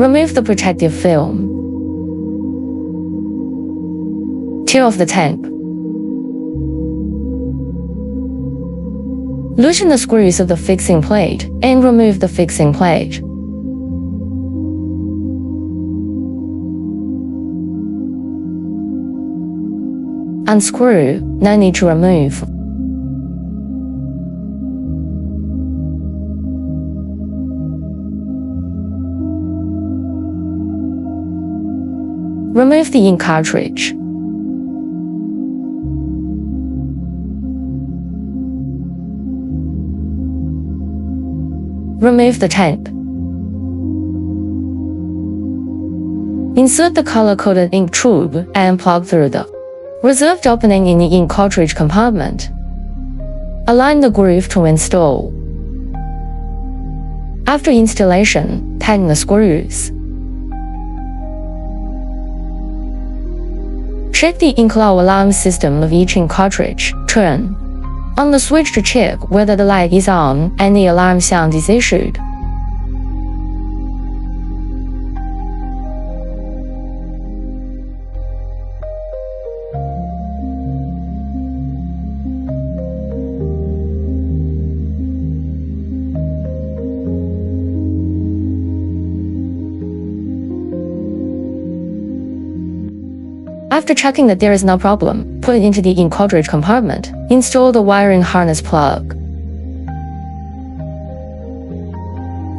Remove the protective film. Tear off the tape. Loosen the screws of the fixing plate and remove the fixing plate. Unscrew, no need to remove. Remove the ink cartridge. Remove the tape. Insert the color-coded ink tube and plug through the reserved opening in the ink cartridge compartment. Align the groove to install. After installation, tighten the screws. Check the ink flow alarm system of each ink cartridge. Turn on the switch to check whether the light is on and the alarm sound is issued. After checking that there is no problem, put it into the ink cartridge compartment. Install the wiring harness plug.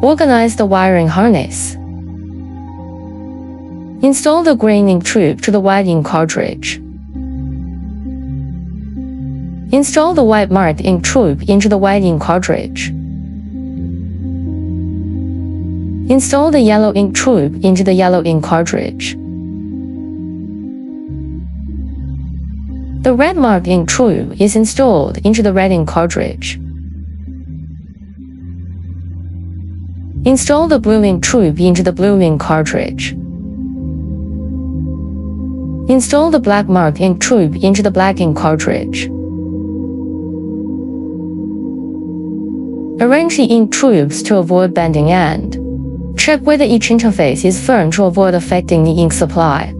Organize the wiring harness. Install the green ink tube to the white ink cartridge. Install the white marked ink tube into the white ink cartridge. Install the yellow ink tube into the yellow ink cartridge. The red marked ink tube is installed into the red ink cartridge. Install the blue ink tube into the blue ink cartridge. Install the black marked ink tube into the black ink cartridge. Arrange the ink tubes to avoid bending end. Check whether each interface is firm to avoid affecting the ink supply.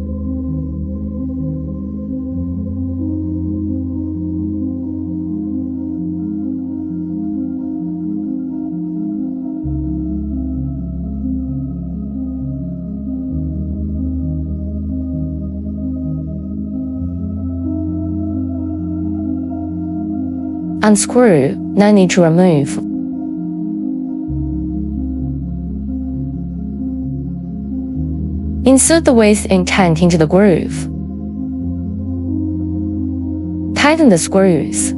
Unscrew, no need to remove. Insert the waste ink tank into the groove. Tighten the screws.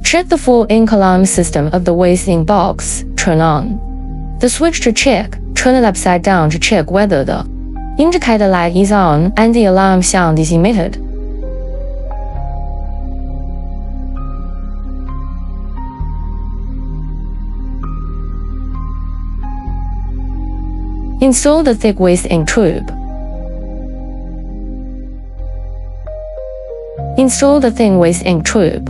Check the full ink alarm system of the waste ink box. Turn on the switch to check. Turn it upside down to check whether the indicator light is on and the alarm sound is emitted. Install the thick waste ink tube. Install the thin waste ink tube.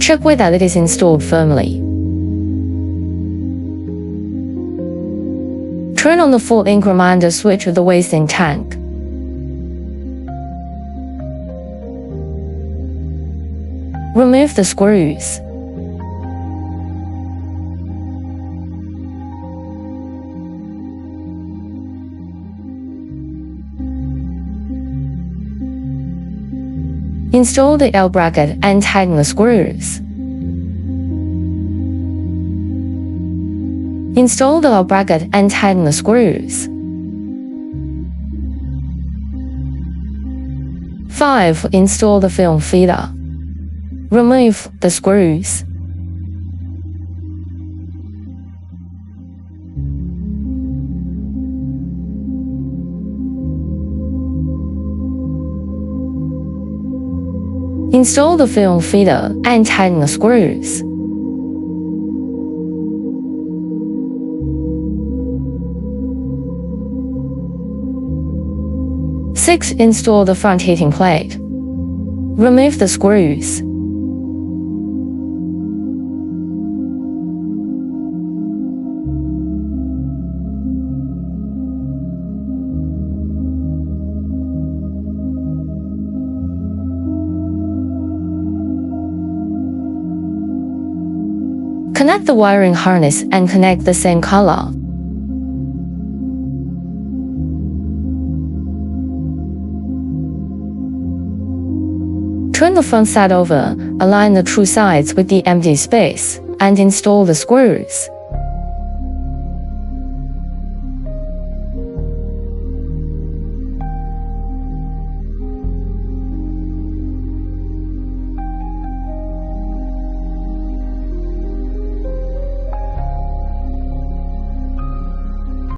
Check whether it is installed firmly. Turn on the full ink reminder switch of the waste ink tank. Remove the screws. Install the L bracket and tighten the screws. Install the L bracket and tighten the screws. 5. Install the film feeder. Remove the screws. Install the film feeder and tighten the screws. Six. Install the front heating plate. Remove the screws. Connect the wiring harness and connect the same color. Turn the front side over, align the true sides with the empty space, and install the screws.